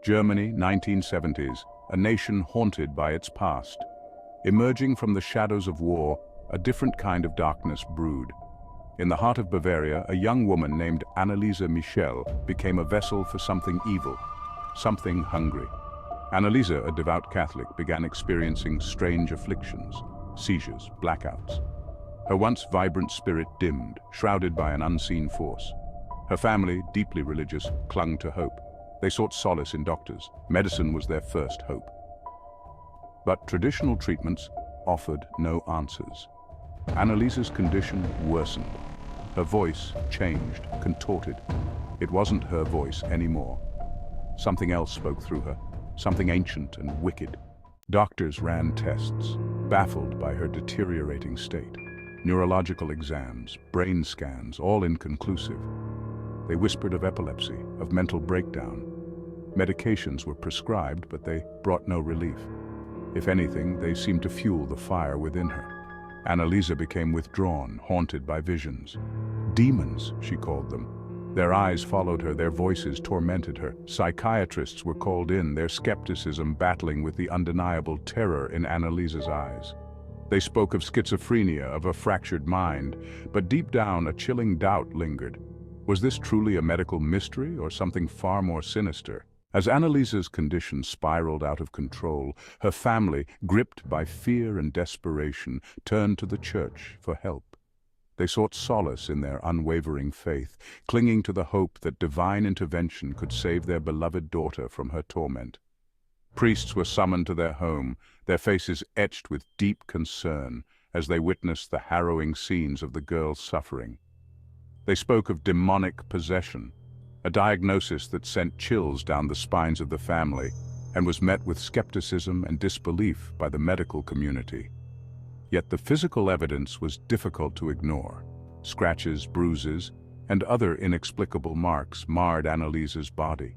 Germany, 1970s, a nation haunted by its past. Emerging from the shadows of war, a different kind of darkness brewed. In the heart of Bavaria, a young woman named Anneliese Michel became a vessel for something evil, something hungry. Anneliese, a devout Catholic, began experiencing strange afflictions, seizures, blackouts. Her once vibrant spirit dimmed, shrouded by an unseen force. Her family, deeply religious, clung to hope. They sought solace in doctors. Medicine was their first hope. But traditional treatments offered no answers. Anneliese's condition worsened. Her voice changed, contorted. It wasn't her voice anymore. Something else spoke through her, something ancient and wicked. Doctors ran tests, baffled by her deteriorating state. Neurological exams, brain scans, all inconclusive. They whispered of epilepsy, of mental breakdown. Medications were prescribed, but they brought no relief. If anything, they seemed to fuel the fire within her. Anneliese became withdrawn, haunted by visions. Demons, she called them. Their eyes followed her, their voices tormented her. Psychiatrists were called in, their skepticism battling with the undeniable terror in Anneliese's eyes. They spoke of schizophrenia, of a fractured mind, but deep down a chilling doubt lingered. Was this truly a medical mystery or something far more sinister? As Anneliese's condition spiraled out of control, her family, gripped by fear and desperation, turned to the church for help. They sought solace in their unwavering faith, clinging to the hope that divine intervention could save their beloved daughter from her torment. Priests were summoned to their home, their faces etched with deep concern as they witnessed the harrowing scenes of the girl's suffering. They spoke of demonic possession, a diagnosis that sent chills down the spines of the family and was met with skepticism and disbelief by the medical community. Yet the physical evidence was difficult to ignore. Scratches, bruises, and other inexplicable marks marred Anneliese's body.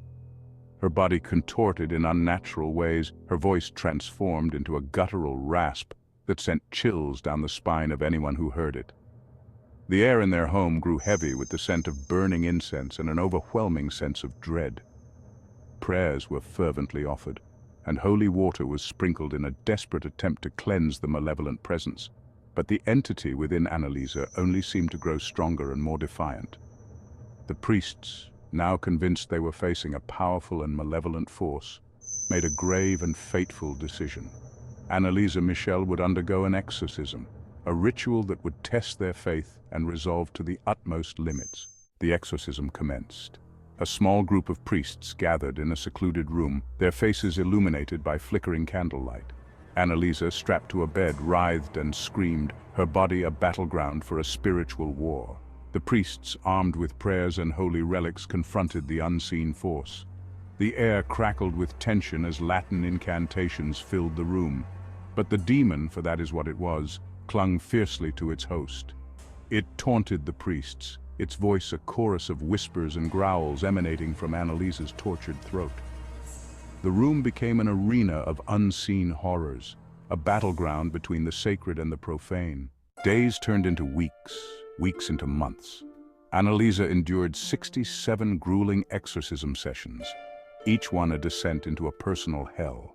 Her body contorted in unnatural ways, her voice transformed into a guttural rasp that sent chills down the spine of anyone who heard it. The air in their home grew heavy with the scent of burning incense and an overwhelming sense of dread. Prayers were fervently offered, and holy water was sprinkled in a desperate attempt to cleanse the malevolent presence. But the entity within Anneliese only seemed to grow stronger and more defiant. The priests, now convinced they were facing a powerful and malevolent force, made a grave and fateful decision. Anneliese Michel would undergo an exorcism, a ritual that would test their faith and resolve to the utmost limits. The exorcism commenced. A small group of priests gathered in a secluded room, their faces illuminated by flickering candlelight. Anneliese, strapped to a bed, writhed and screamed, her body a battleground for a spiritual war. The priests, armed with prayers and holy relics, confronted the unseen force. The air crackled with tension as Latin incantations filled the room. But the demon, for that is what it was, clung fiercely to its host. It taunted the priests, its voice a chorus of whispers and growls emanating from Anneliese's tortured throat. The room became an arena of unseen horrors, a battleground between the sacred and the profane. Days turned into weeks, weeks into months. Anneliese endured 67 grueling exorcism sessions, each one a descent into a personal hell.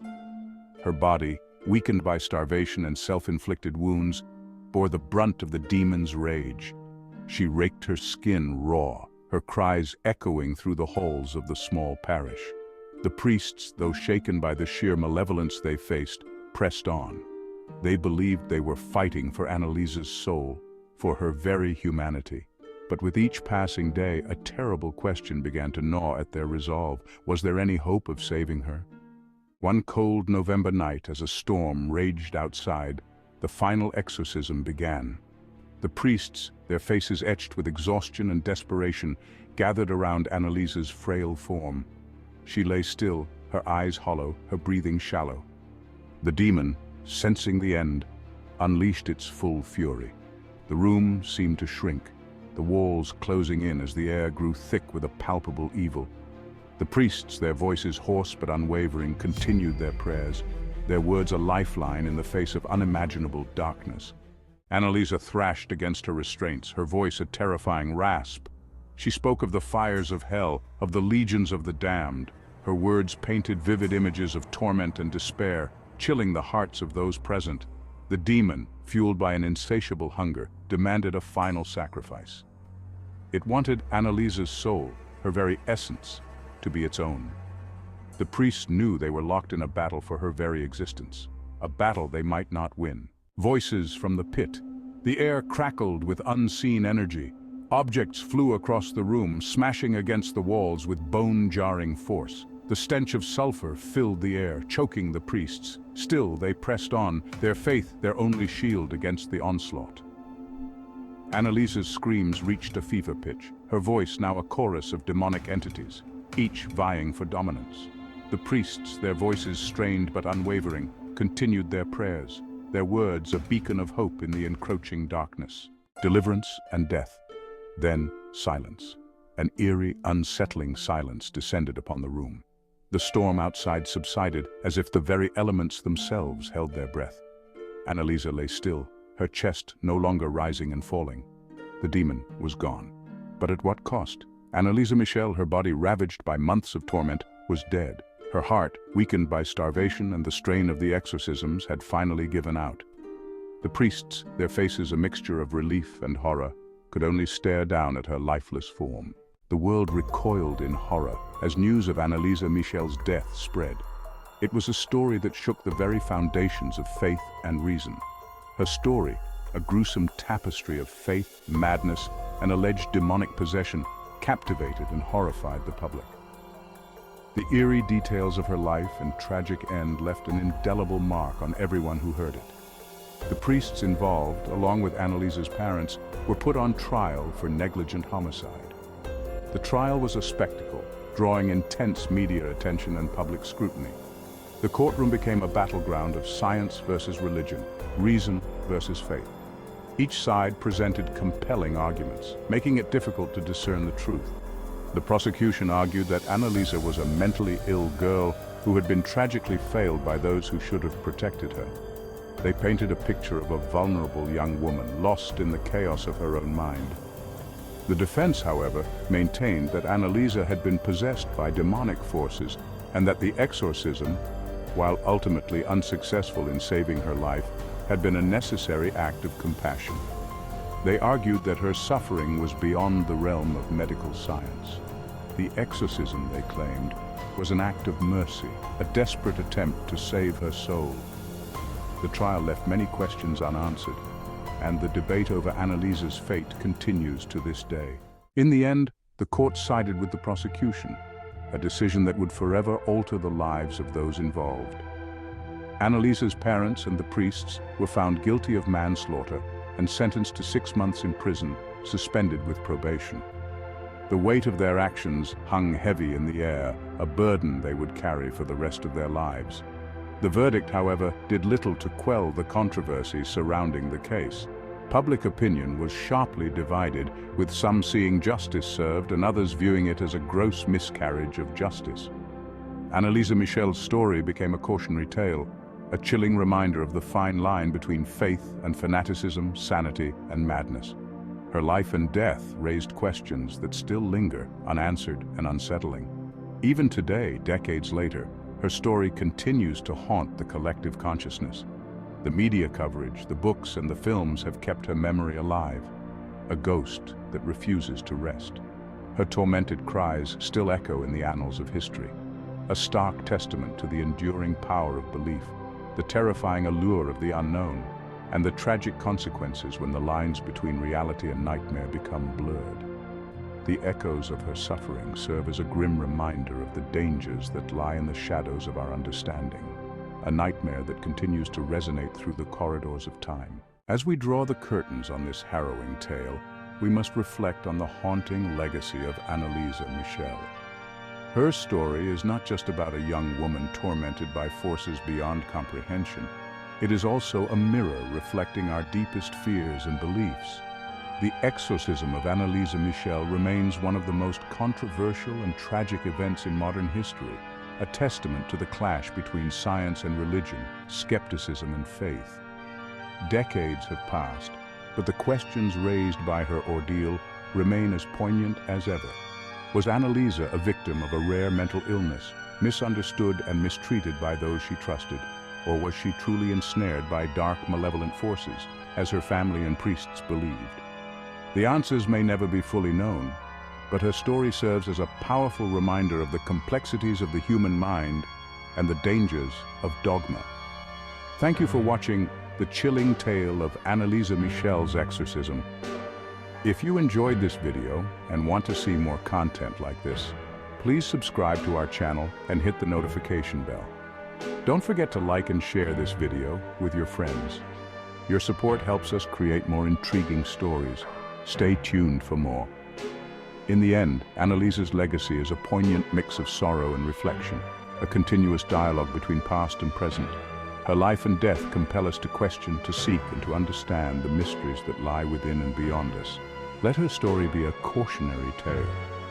Her body, weakened by starvation and self-inflicted wounds, bore the brunt of the demon's rage. She raked her skin raw, her cries echoing through the halls of the small parish. The priests, though shaken by the sheer malevolence they faced, pressed on. They believed they were fighting for Anneliese's soul, for her very humanity. But with each passing day, a terrible question began to gnaw at their resolve. Was there any hope of saving her? One cold November night, as a storm raged outside, the final exorcism began. The priests, their faces etched with exhaustion and desperation, gathered around Anneliese's frail form. She lay still, her eyes hollow, her breathing shallow. The demon, sensing the end, unleashed its full fury. The room seemed to shrink, the walls closing in as the air grew thick with a palpable evil. The priests, their voices hoarse but unwavering, continued their prayers, their words a lifeline in the face of unimaginable darkness. Anneliese thrashed against her restraints, her voice a terrifying rasp. She spoke of the fires of hell, of the legions of the damned. Her words painted vivid images of torment and despair, chilling the hearts of those present. The demon, fueled by an insatiable hunger, demanded a final sacrifice. It wanted Anneliese's soul, her very essence, to be its own. The priests knew they were locked in a battle for her very existence, a battle they might not win. Voices from the pit. The air crackled with unseen energy. Objects flew across the room, smashing against the walls with bone-jarring force. The stench of sulfur filled the air, choking the priests. Still, they pressed on, their faith their only shield against the onslaught. Anneliese's screams reached a fever pitch, her voice now a chorus of demonic entities, each vying for dominance. The priests, their voices strained but unwavering, continued their prayers, their words a beacon of hope in the encroaching darkness. Deliverance and death. Then silence. An eerie, unsettling silence descended upon the room. The storm outside subsided as if the very elements themselves held their breath. Anneliese lay still, her chest no longer rising and falling. The demon was gone. But at what cost? Anneliese Michel, her body ravaged by months of torment, was dead. Her heart, weakened by starvation and the strain of the exorcisms, had finally given out. The priests, their faces a mixture of relief and horror, could only stare down at her lifeless form. The world recoiled in horror as news of Anneliese Michel's death spread. It was a story that shook the very foundations of faith and reason. Her story, a gruesome tapestry of faith, madness, and alleged demonic possession, captivated and horrified the public. The eerie details of her life and tragic end left an indelible mark on everyone who heard it. The priests involved, along with Anneliese's parents, were put on trial for negligent homicide. The trial was a spectacle, drawing intense media attention and public scrutiny. The courtroom became a battleground of science versus religion, reason versus faith. Each side presented compelling arguments, making it difficult to discern the truth. The prosecution argued that Anneliese was a mentally ill girl who had been tragically failed by those who should have protected her. They painted a picture of a vulnerable young woman lost in the chaos of her own mind. The defense, however, maintained that Anneliese had been possessed by demonic forces and that the exorcism, while ultimately unsuccessful in saving her life, had been a necessary act of compassion. They argued that her suffering was beyond the realm of medical science. The exorcism, they claimed, was an act of mercy, a desperate attempt to save her soul. The trial left many questions unanswered, and the debate over Anneliese's fate continues to this day. In the end, the court sided with the prosecution, a decision that would forever alter the lives of those involved. Anneliese's parents and the priests were found guilty of manslaughter and sentenced to 6 months in prison, suspended with probation. The weight of their actions hung heavy in the air, a burden they would carry for the rest of their lives. The verdict, however, did little to quell the controversy surrounding the case. Public opinion was sharply divided, with some seeing justice served and others viewing it as a gross miscarriage of justice. Anneliese Michel's story became a cautionary tale, a chilling reminder of the fine line between faith and fanaticism, sanity and madness. Her life and death raised questions that still linger, unanswered and unsettling. Even today, decades later, her story continues to haunt the collective consciousness. The media coverage, the books and the films have kept her memory alive, a ghost that refuses to rest. Her tormented cries still echo in the annals of history, a stark testament to the enduring power of belief, the terrifying allure of the unknown, and the tragic consequences when the lines between reality and nightmare become blurred. The echoes of her suffering serve as a grim reminder of the dangers that lie in the shadows of our understanding, a nightmare that continues to resonate through the corridors of time. As we draw the curtains on this harrowing tale, we must reflect on the haunting legacy of Anneliese Michel. Her story is not just about a young woman tormented by forces beyond comprehension. It is also a mirror reflecting our deepest fears and beliefs. The exorcism of Anneliese Michel remains one of the most controversial and tragic events in modern history, a testament to the clash between science and religion, skepticism and faith. Decades have passed, but the questions raised by her ordeal remain as poignant as ever. Was Anneliese a victim of a rare mental illness, misunderstood and mistreated by those she trusted? Or was she truly ensnared by dark, malevolent forces, as her family and priests believed? The answers may never be fully known, but her story serves as a powerful reminder of the complexities of the human mind and the dangers of dogma. Thank you for watching the chilling tale of Anneliese Michel's exorcism. If you enjoyed this video and want to see more content like this, please subscribe to our channel and hit the notification bell. Don't forget to like and share this video with your friends. Your support helps us create more intriguing stories. Stay tuned for more. In the end, Anneliese's legacy is a poignant mix of sorrow and reflection, a continuous dialogue between past and present. Her life and death compel us to question, to seek, and to understand the mysteries that lie within and beyond us. Let her story be a cautionary tale,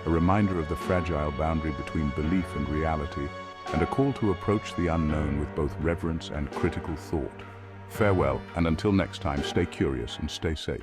a reminder of the fragile boundary between belief and reality, and a call to approach the unknown with both reverence and critical thought. Farewell, and until next time, stay curious and stay safe.